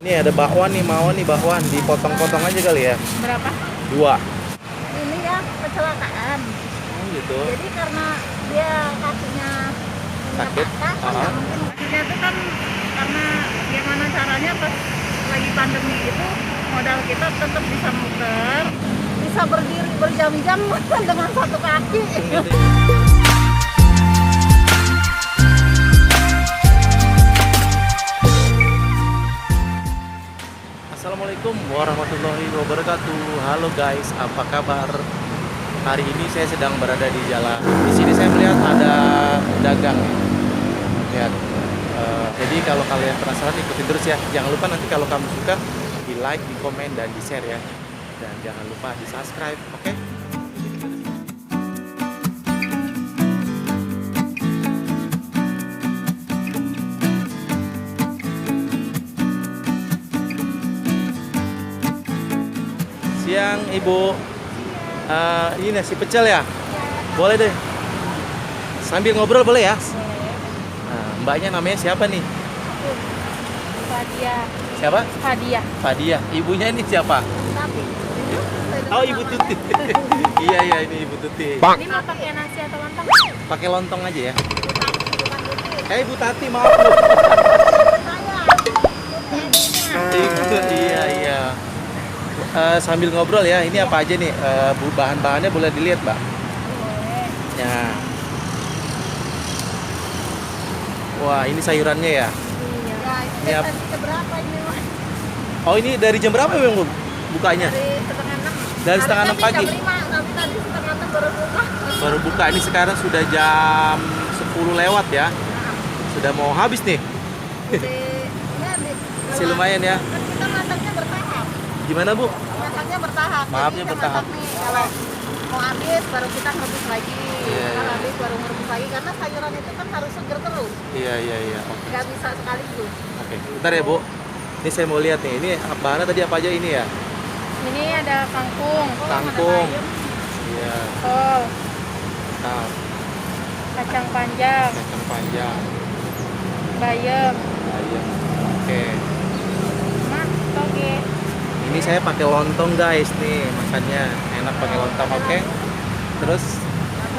Ini ada bakwan nih, mau nih bakwan, dipotong-potong aja kali ya. Berapa? 2. Ini ya kecelakaan. Oh gitu. Jadi karena dia kakinya Sakit? patah, kan nggak mungkin. Kakinya itu kan karena gimana caranya pas lagi pandemi itu modal kita tetap bisa muter, bisa berdiri berjam-jam dengan satu kaki. Assalamualaikum warahmatullahi wabarakatuh. Halo guys, apa kabar? Hari ini saya sedang berada di jalan. Di sini saya melihat ada pedagang. Lihat. Jadi kalau kalian penasaran ikutin terus ya. Jangan lupa nanti kalau kamu suka di like, di komen, dan di share ya. Dan jangan lupa di subscribe, oke? Siang Ibu. Ini nasi pecel ya? Boleh deh. Sambil ngobrol boleh ya? Nah, mbaknya namanya siapa nih? Fadia. Siapa? Fadia. Fadia. Ibunya ini siapa? Tapi Oh, Ibu Tuti. Iya, ini Ibu Tuti. ini mau pakai nasi atau lontong? Pakai lontong aja ya. Bukan Tuti. Ibu Tati, maaf Bu. Ibu, iya. Sambil ngobrol ya, ini apa aja nih? Bahan-bahannya boleh dilihat, Mbak. Boleh. Ya. Wah, ini sayurannya ya. Iya. Ini Ini tadi berapa ini, Mas? Oh, ini dari jam berapa Bang Bu? Bukanya? Dari setengah 6. Dari setengah 6 pagi. Jam 5, tapi tadi setengah 6 baru buka. Baru buka, ini sekarang sudah jam 10 lewat ya. Sudah mau habis nih. Masih lumayan ya. Kan kita masaknya bertahap. Gimana Bu? Masaknya bertahap. Maafnya Jadi kita bertahap. masak nih, kalau mau habis baru kita ngerebus lagi. Iya, Kalau iya. habis baru ngerebus lagi karena sayuran itu kan harus seger terus. Iya. Oke. Nggak bisa sekaligus. Oke. Bentar ya Bu. Ini saya mau lihat nih. Ini bahannya tadi apa aja ini ya? Ini ada kangkung. Kangkung. Iya. Kol, Nah, kacang panjang, kacang panjang. bayam, Ayam. Oke. mak, toge. Ini saya pakai lontong guys nih, makannya enak pakai lontong, oke? Terus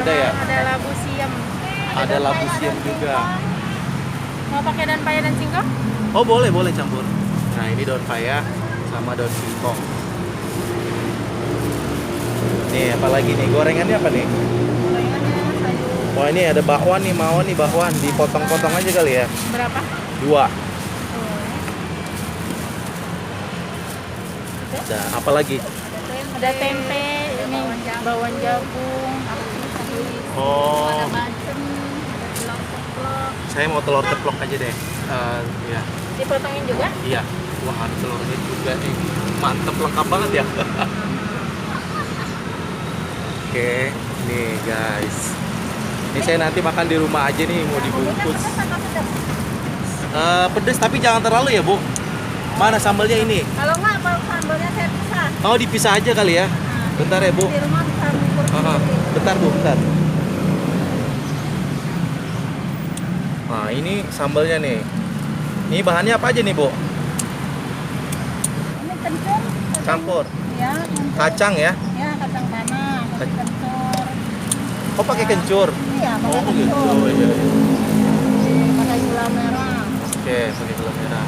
udah ya? Ada labu siam. Ada labu siam juga. Mau pakai daun paya dan singkong? Oh boleh campur. Nah ini daun paya sama daun singkong. Nih apalagi nih, gorengannya apa nih? Gorengannya sayur. Wah ini ada bakwan nih, mau nih bakwan, dipotong-potong aja kali ya. Berapa? 2. Oh. Nah apalagi? Ada tempe, ini bawang jagung, Oh, ada bacem, ada telur ceplok. saya mau telur ceplok aja deh. Ya, Dipotongin juga? iya. Wah ada telurnya juga nih, mantep lengkap banget ya. Oke, nih guys. Ini saya nanti makan di rumah aja nih, mau dibungkus. Pedes tapi jangan terlalu ya Bu. Mana sambalnya ini? Kalau nggak, kalau sambalnya saya pisah. Oh dipisah aja kali ya. Bentar ya Bu. Di rumah bisa ngukur sendiri. Bentar Bu, bentar. Nah ini sambalnya nih. Ini bahannya apa aja nih Bu? Ini kencur. Campur. Ya, kencur. Kacang ya? Ya, kacang tanah, pakai kencur. Oh pakai kencur. Iya, pakai Oh gitu. kencur. Iya. Pakai gula merah. Oke, pakai gula merah.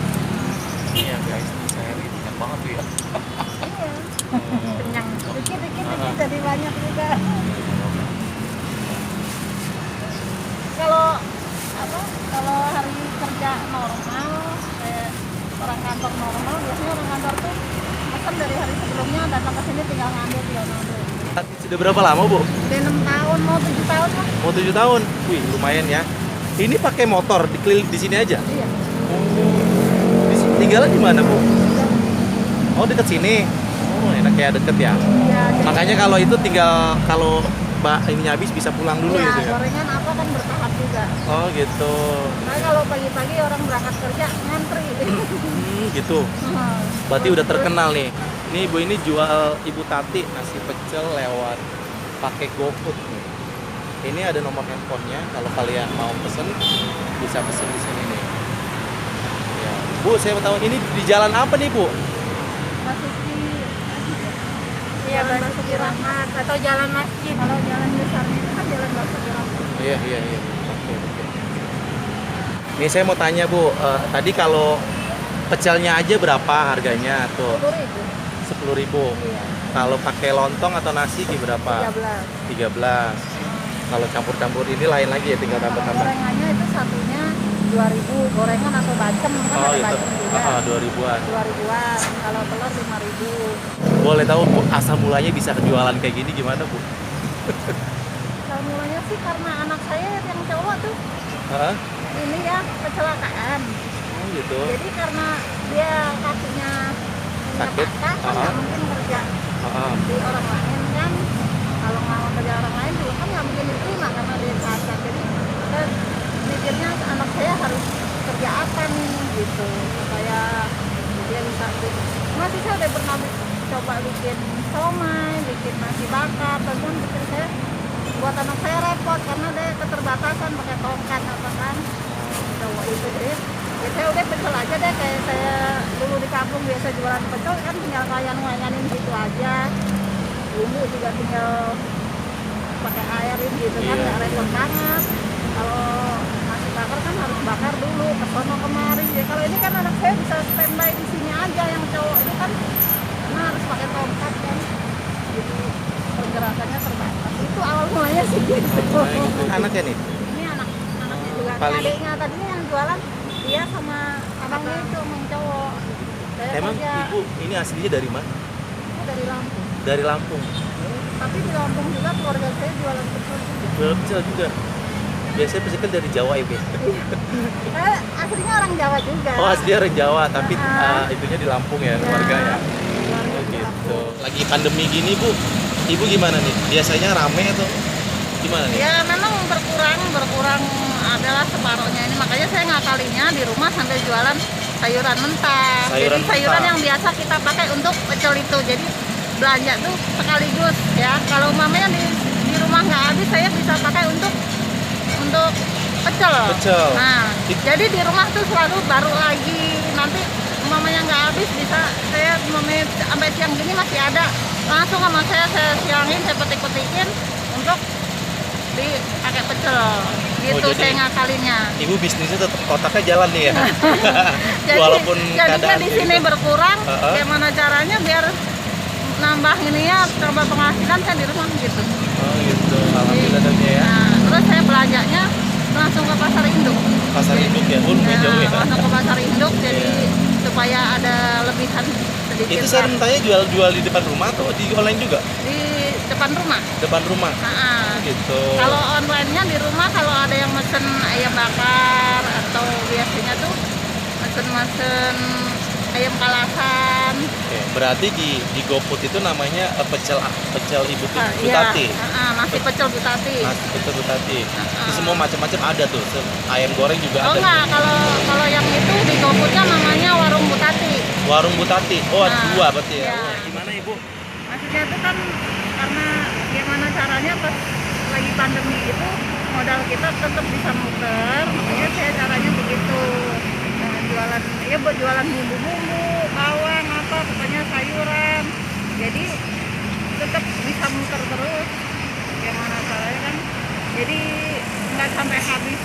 Ini ya guys, saya ini banyak banget tuh ya. Iya. Kenyang. Dikit-dikit jadi banyak juga. Kalau kalau hari kerja normal kayak orang kantor normal, biasanya orang kantor tuh pesan dari hari sebelumnya, datang ke sini tinggal ngambil. Sudah berapa lama Bu? Udah 6 tahun, mau 7 tahun lah. Mau 7 tahun. Wih, lumayan ya. Ini pakai motor di sini aja. Iya. Tinggalnya di mana Bu? Oh dekat sini. Oh enak ya, deket ya. Iya. Makanya kalau itu tinggal kalau ini habis bisa pulang dulu Iya, gitu ya. gorengan apa kan bertahap juga. Oh gitu. Nah kalau pagi-pagi orang berangkat kerja ngantri. Gitu. Berarti udah terkenal nih. Ini Ibu ini jual Ibu Tati nasi pecel lewat pakai GoFood nih. Ini ada nomor handphonenya, kalau kalian mau pesen bisa pesen di sini nih. Ya. Bu, saya mau tahu ini di jalan apa nih, Bu? Basuki, Iya, Jalan Basuki Rahmat atau Jalan Masjid. kalau jalan besarnya itu kan jalan Basuki Rahmat. Iya, iya, iya. Oke, oke. Nih saya mau tanya, Bu, tadi kalau pecelnya aja berapa harganya tuh? 10.000. 10.000. Iya. Kalau pakai lontong atau nasi berapa? 13. 13. Kalau campur-campur ini lain lagi ya, tinggal Kalau tambah-tambah. gorengannya itu satunya 2.000, gorengan atau bacem kan Oh, ada gitu. bacem juga. 2.000-an. 2.000-an. Kalau telur 5.000. Boleh tahu, Bu, asal mulanya bisa jualan kayak gini gimana, Bu? Kalau mulanya sih karena anak saya yang cowok tuh Hah? ini ya kecelakaan. Oh, gitu. Jadi karena dia kakinya punya Sakit? patah kan nggak mungkin kerja Heeh. di orang lain kan. Kalau mau kerja orang lain juga kan nggak mungkin diterima karena dia patah. Jadi saya mikirnya anak saya harus kerja apa nih gitu supaya dia bisa masih saya udah pernah coba bikin somai, bikin nasi bakar, tentu bikin saya buat anak saya repot karena dia keterbatasan pakai tongkat apa kan cowok itu. Jadi ya saya udah pecel aja deh, kayak saya dulu di kampung biasa jualan pecel kan tinggal ngayanin gitu aja, bumbu juga tinggal pakai airin gitu kan, Iya. nggak repot banget. Kalau nasi bakar kan harus bakar dulu ke sono kemari ya. Kalau ini kan anak saya bisa standby di sini aja, yang cowok itu kan karena harus pakai tongkat kan, jadi pergerakannya terbatas. Itu awal mulanya sih gitu. Anaknya nih? Ini anaknya juga, ini Paling- adiknya tadinya yang jualan dia sama abangnya itu yang cowok. Saya Emang kerja Ibu ini aslinya dari mana? itu dari Lampung, Dari Lampung. tapi di Lampung juga keluarga saya jualan pecel juga. Jual pecel juga. Biasanya pecel kan dari Jawa ya, Bu? Saya aslinya orang Jawa juga. Oh, aslinya orang Jawa, tapi Ah. itunya di Lampung ya, Ya, keluarganya. keluarga Oh, di gitu. Lampung. Lagi pandemi gini, Bu, Ibu gimana nih? Biasanya rame atau gimana nih? Ya memang berkurang adalah separohnya ini, makanya saya ngakalinya di rumah sambil jualan sayuran mentah. Sayuran Jadi sayuran mentah. yang biasa kita pakai untuk pecel itu. Jadi belanja tuh sekaligus ya. Kalau mamanya di rumah nggak habis, saya bisa pakai untuk pecel. Pecel. Nah, It- jadi di rumah tuh selalu baru lagi. Nanti mamanya nggak habis, bisa saya mamanya sampai siang gini masih ada. Langsung sama saya siangin, saya petik-petikin untuk dipakai pecel. Gitu Oh, jadi- saya ngakalinnya. Ibu bisnisnya tetap otaknya jalan nih ya. Jadi Walaupun jadinya keadaan di sini gitu. berkurang. Heeh. Gimana caranya biar nambah ini ya, tambah penghasilan saya di rumah gitu. Oh, gitu. Alhamdulillah dong ya. Nah, terus saya belanjanya langsung ke pasar induk. Pasar induk ya, Bu, lumayan jauh ya. Langsung ke pasar induk, jadi Iya. supaya ada lebihan sedikit Itu lah. sayur mentahnya jual di depan rumah atau di online juga? Di depan rumah. Depan rumah. Nah, Gitu. kalau online-nya di rumah, kalau ada yang mesen ayam bakar atau biasanya tuh mesen ayam kalasan. Oke, berarti di GoFood itu namanya pecel Ibu Iya, Butati. nasi pecel Butati. Nasi pecel Butati. Itu semua macam-macam ada tuh. Ayam goreng juga Oh ada. enggak, kalau yang itu di GoFoodnya namanya warung Butati. Warung Butati. Oh, ada Nah, dua berarti ya. iya. Oh, gimana, Ibu? Maksudnya itu kan karena gimana caranya pas lagi pandemi itu modal kita tetap bisa muter, makanya saya caranya begitu. Nah, jualan ya buat jualan bumbu-bumbu, bawang apa pokoknya sayuran. Jadi tetap bisa muter terus. Gimana caranya kan? Jadi nggak sampai habis.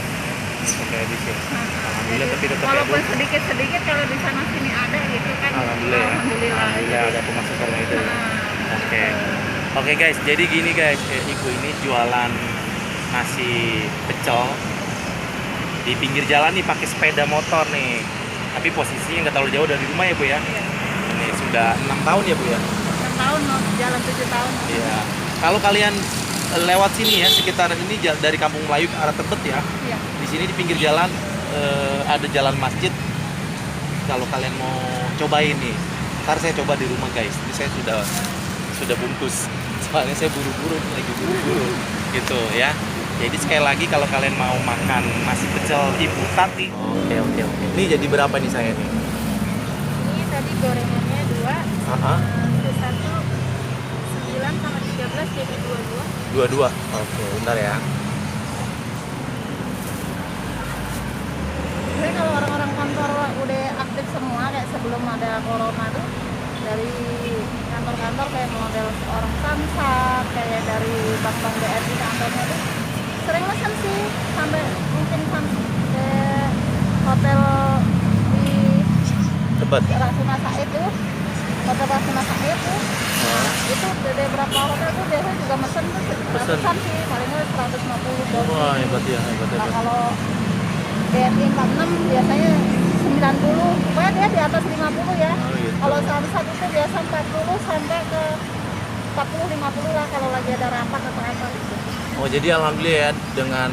Oke, di sini. Nah, Alhamdulillah, tapi tetap ya, Bu. walaupun sedikit-sedikit kalau di sana sini ada gitu kan. Alhamdulillah ya. Alhamdulillah. Alhamdulillah ada pemasukan itu. Nah, Oke. Oke guys, jadi gini guys, Ibu ini jualan nasi pecel di pinggir jalan nih pakai sepeda motor nih. Tapi posisinya nggak terlalu jauh dari rumah ya, Bu ya. iya. Ini sudah 6 tahun ya, Bu ya. 6 tahun mau jalan 7 tahun. Iya. Kalau kalian lewat sini ya, sekitar ini dari Kampung Melayu ke arah Tebet ya. Iya. Di sini di pinggir jalan ada jalan masjid. Kalau kalian mau cobain nih, ntar saya coba di rumah guys. Ini saya sudah bungkus. Soalnya saya buru-buru, lagi buru-buru gitu ya. Jadi sekali lagi kalau kalian mau makan nasi pecel Ibu Tati. Oke. Ini jadi berapa nih saya nih? Ini tadi gorengannya 2, Aha. itu 1 9 sama 13 jadi 22. Dua-dua. Oke, bentar ya. Jadi kalau orang-orang kantor udah aktif sebelum ada corona tuh dari kantor-kantor kayak model orang Samsat, kayak dari bank-bank BRI kantornya tuh sering mesen sih, sampai mungkin sampai hotel di Tebet. Rasuna Said tuh, hotel Rasuna Said tuh. Nah, itu dari berapa hotel tuh biasanya juga mesen tuh Pesen. ratusan sih, palingnya 150 doang. Wah, hebat ya, hebat Nah hebat. kalau BRI 46 biasanya 90, pokoknya dia di atas 50 ya. Oh, gitu. Kalau Samsat itu biasa 40 sampai ke 40-50 lah kalau lagi ada rapat atau apa gitu. Oh, jadi alhamdulillah ya dengan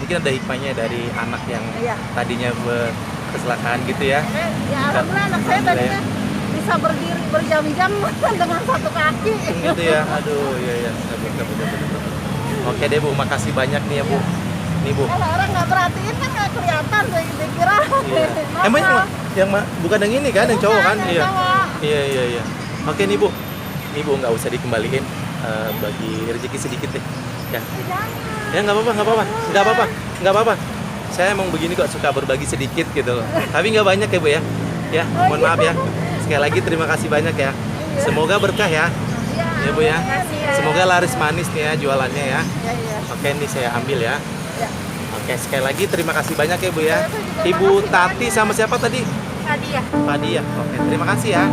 mungkin ada hikmahnya dari anak yang Iya. tadinya kecelakaan gitu ya. Ya alhamdulillah anak saya tadinya bisa berdiri berjam-jam dengan satu kaki. Gitu ya. Aduh, iya ya. Betul. Oke deh Bu, makasih banyak nih ya Bu. Nih Bu. Kalau orang nggak perhatiin kan nggak kelihatan, dikira. Iya. Mahal. Emang bukan yang ini kan, yang cowok kan? Bukan, Iya. yang cowok. Iya. Oke nih Bu. Nih Bu nggak usah dikembaliin, bagi rezeki sedikit deh. Ya. Jangan. Ya nggak apa-apa. Saya emang begini kok, suka berbagi sedikit gitu loh. Tapi nggak banyak ya Bu ya. Ya, mohon maaf ya. Sekali lagi terima kasih banyak ya. Semoga berkah ya. Ya Bu ya. Semoga laris manis nih ya jualannya ya. Iya. Oke nih saya ambil ya. Ya. Oke, sekali lagi terima kasih banyak ya Bu ya. Saya juga Ibu makasih Tati banyak. sama siapa tadi? Hadiah. Padi ya. Oke, terima kasih ya.